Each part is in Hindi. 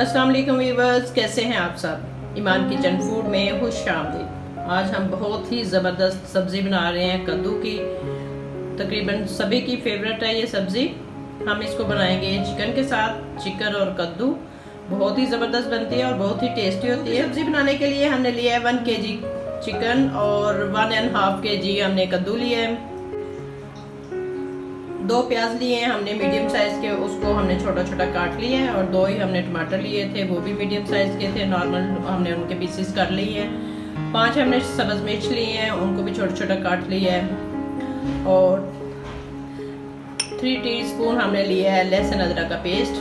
अस्सलाम वालेकुम व्यूअर्स, कैसे हैं आप सब। ईमान किचन फूड में खुश आमदीद। आज हम बहुत ही ज़बरदस्त सब्ज़ी बना रहे हैं कद्दू की। तकरीबन सभी की फेवरेट है ये सब्ज़ी। हम इसको बनाएंगे चिकन के साथ। चिकन और कद्दू बहुत ही ज़बरदस्त बनती है और बहुत ही टेस्टी होती है। सब्ज़ी बनाने के लिए हमने लिया है 1 kg चिकन और 1.5 kg हमने कद्दू लिए हैं। 2 प्याज लिए हैं हमने मीडियम साइज़ के, उसको हमने छोटा छोटा काट लिया है। और 2 ही हमने टमाटर लिए थे, वो भी मीडियम साइज़ के थे, नॉर्मल हमने उनके पीसेस कर लिए हैं। 5 हमने सब्ज़ मिर्च लिए हैं, उनको भी छोटा छोटा काट लिया है। और 3 टीस्पून हमने लिया है लहसुन अदरक का पेस्ट।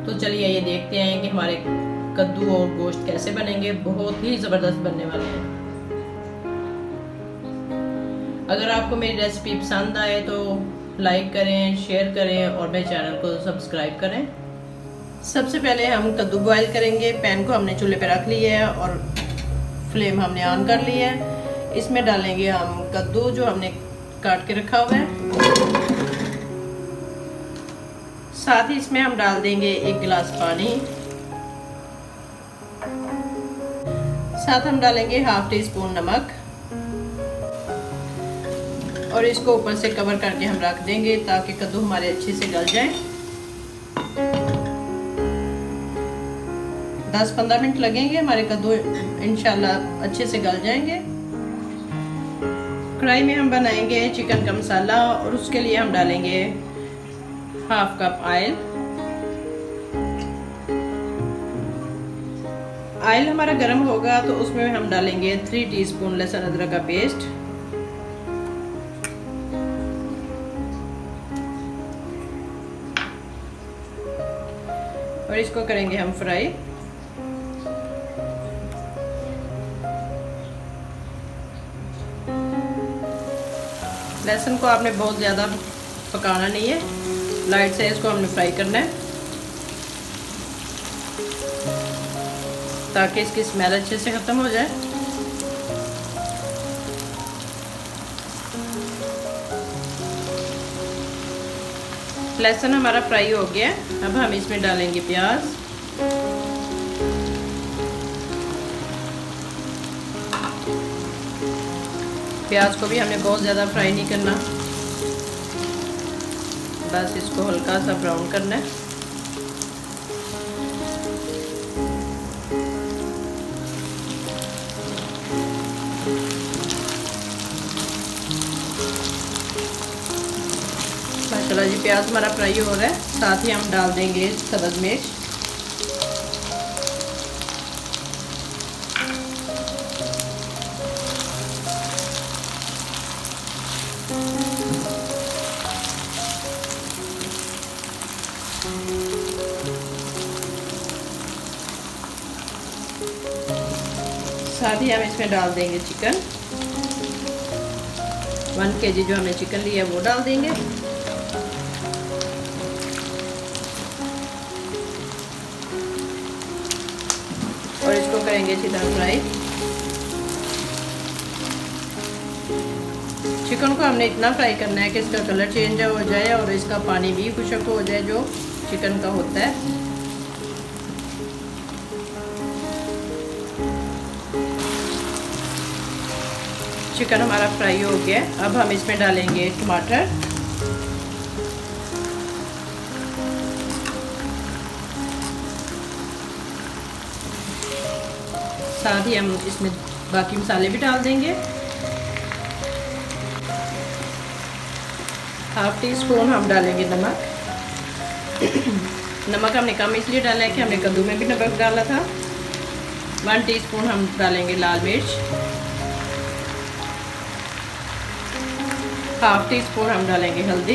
तो चलिए ये देखते हैं कि हमारे कद्दू और गोश्त कैसे बनेंगे। बहुत ही ज़बरदस्त बनने वाले हैं। अगर आपको मेरी रेसिपी पसंद आए तो लाइक करें, शेयर करें और मेरे चैनल को सब्सक्राइब करें। सबसे पहले हम कद्दू बॉईल करेंगे। पैन को हमने चूल्हे पे रख लिया है और फ्लेम हमने ऑन कर लिया है। इसमें डालेंगे हम कद्दू जो हमने काट के रखा हुआ है। साथ ही इसमें हम डाल देंगे 1 गिलास पानी। साथ हम डालेंगे 1/2 टीस्पून नमक और इसको ऊपर से कवर करके हम रख देंगे ताकि कद्दू हमारे अच्छे से गल जाए। 10-15 मिनट लगेंगे, हमारे कद्दू इंशाल्लाह अच्छे से गल जाएंगे। कढ़ाई में हम बनाएंगे चिकन का मसाला और उसके लिए हम डालेंगे 1/2 कप ऑयल। ऑयल हमारा गर्म होगा तो उसमें हम डालेंगे 3 टीस्पून लहसुन अदरक का पेस्ट। और इसको करेंगे हम फ्राई। लहसुन को आपने बहुत ज़्यादा पकाना नहीं है, लाइट से इसको हमने फ्राई करना है ताकि इसकी स्मेल अच्छे से ख़त्म हो जाए। लहसुन हमारा फ्राई हो गया। अब हम इसमें डालेंगे प्याज। प्याज को भी हमें बहुत ज़्यादा फ्राई नहीं करना, बस इसको हल्का सा ब्राउन करना है। माशाल्लाह जी प्याज हमारा फ्राई हो रहा है। साथ ही हम डाल देंगे सब्ज़ मिर्च। साथ ही हम इसमें डाल देंगे चिकन। 1 kg जो हमने चिकन लिया है वो डाल देंगे। और इसको करेंगे अच्छी तरह फ्राई। चिकन को हमने इतना फ्राई करना है कि इसका कलर चेंज हो जाए और इसका पानी भी खुश्क हो जाए जो चिकन का होता है। चिकन हमारा फ्राई हो गया। अब हम इसमें डालेंगे टमाटर। साथ ही हम इसमें बाकी मसाले भी डाल देंगे। 1/2 टीस्पून हम डालेंगे नमक। नमक हमने कम इसलिए डाला है कि हमने कद्दू में भी नमक डाला था। 1 टीस्पून हम डालेंगे लाल मिर्च। 1/2 टीस्पून हम डालेंगे हल्दी।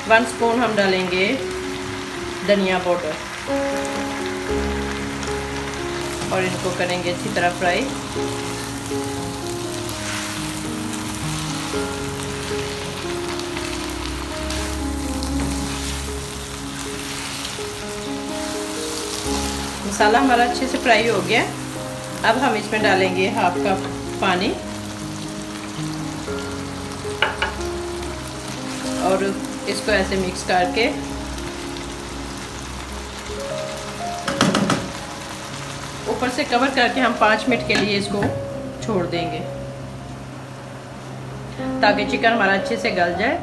1 स्पून हम डालेंगे धनिया पाउडर और इनको करेंगे अच्छी तरह फ्राई। मसाला हमारा अच्छे से फ्राई हो गया। अब हम इसमें डालेंगे 1/2 कप पानी और इसको ऐसे मिक्स करके ऊपर से कवर करके हम 5 मिनट के लिए इसको छोड़ देंगे ताकि चिकन हमारा अच्छे से गल जाए।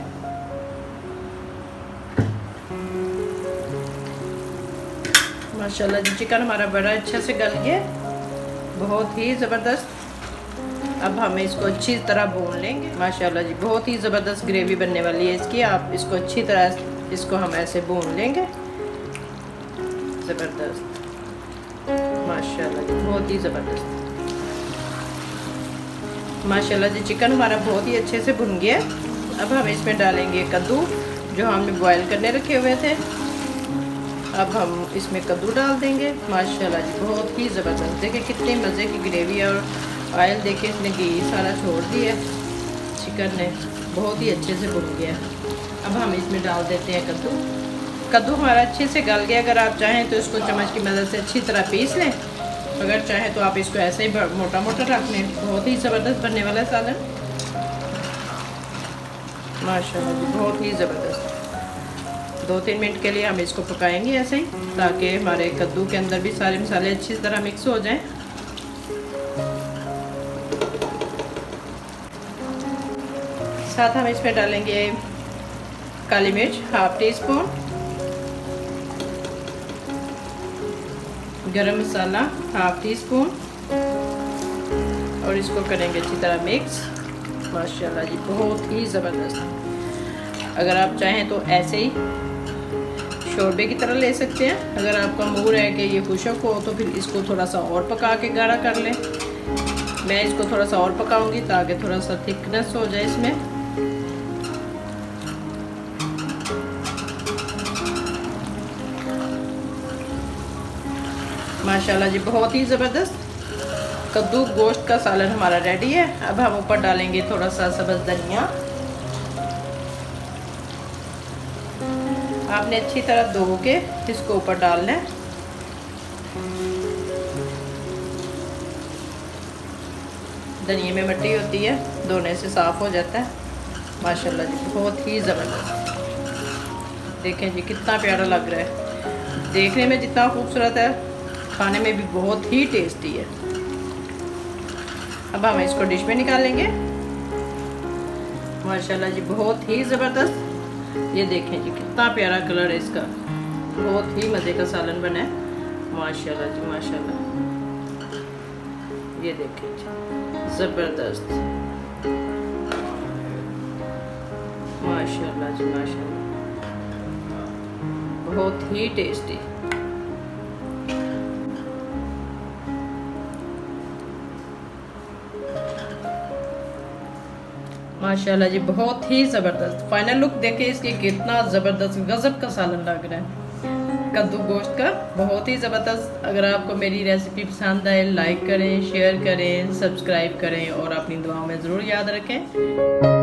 माशाल्लाह जी चिकन हमारा बड़ा अच्छा से गल गया, बहुत ही ज़बरदस्त। अब हम इसको अच्छी तरह भून लेंगे। माशाल्लाह जी बहुत ही ज़बरदस्त ग्रेवी बनने वाली है इसकी। आप इसको अच्छी तरह इसको हम ऐसे भून लेंगे, ज़बरदस्त। माशाल्लाह जी बहुत ही ज़बरदस्त। माशाल्लाह जी चिकन हमारा बहुत ही अच्छे से भुन गया। अब हम इसमें डालेंगे कद्दू जो हमने बॉयल करने रखे हुए थे। अब हम इसमें कद्दू डाल देंगे। माशाल्लाह जी बहुत ही ज़बरदस्त। देखिए कितने मज़े की ग्रेवी और ऑयल देखिए इसने घी सारा छोड़ दिया, चिकन ने बहुत ही अच्छे से भुन गया। अब हम इसमें डाल देते हैं कद्दू। कद्दू हमारा अच्छे से गल गया। अगर आप चाहें तो इसको चम्मच की मदद से अच्छी तरह पीस लें, अगर चाहें तो आप इसको ऐसे ही मोटा मोटा रख लें। बहुत ही ज़बरदस्त बनने वाला है सालन। माशाल्लाह जी बहुत ही ज़बरदस्त। 2-3 मिनट के लिए हम इसको पकाएंगे ऐसे ही, ताकि हमारे कद्दू के अंदर भी सारे मसाले अच्छी तरह मिक्स हो जाएं। साथ हम इसमें डालेंगे काली मिर्च 1/2 टीस्पून, गरम मसाला 1/2 टीस्पून और इसको करेंगे अच्छी तरह मिक्स। माशाल्लाह जी बहुत ही ज़बरदस्त। अगर आप चाहें तो ऐसे ही शोरबे की तरह ले सकते हैं। अगर आपका मूड है कि ये खुशक हो तो फिर इसको थोड़ा सा और पका के गाढ़ा कर लें। मैं इसको थोड़ा सा और पकाऊंगी ताकि थोड़ा सा थिकनेस हो जाए इसमें। माशाल्लाह जी बहुत ही ज़बरदस्त कद्दू गोश्त का सालन हमारा रेडी है। अब हम ऊपर डालेंगे थोड़ा सा सब्ज़ धनिया। आपने अच्छी तरह धो के इसको ऊपर डालना है। धनिया में मिट्टी होती है, धोने से साफ़ हो जाता है। माशाल्लाह जी बहुत ही ज़बरदस्त। देखें जी कितना प्यारा लग रहा है, देखने में जितना खूबसूरत है खाने में भी बहुत ही टेस्टी है। अब हम इसको डिश में निकालेंगे। माशाल्लाह जी बहुत ही ज़बरदस्त। ये देखें जी कितना प्यारा कलर है इसका, बहुत ही मज़े का सालन बना है। माशाल्लाह जी माशाल्लाह। ये देखें जी ज़बरदस्त। माशाल्लाह जी माशाल्लाह बहुत ही टेस्टी। माशाल्लाह जी बहुत ही ज़बरदस्त। फाइनल लुक देखे इसकी कितना ज़बरदस्त गज़ब का सालन लग रहा है कद्दू गोश्त का, बहुत ही ज़बरदस्त। अगर आपको मेरी रेसिपी पसंद आए लाइक करें, शेयर करें, सब्सक्राइब करें और अपनी दुआओं में ज़रूर याद रखें।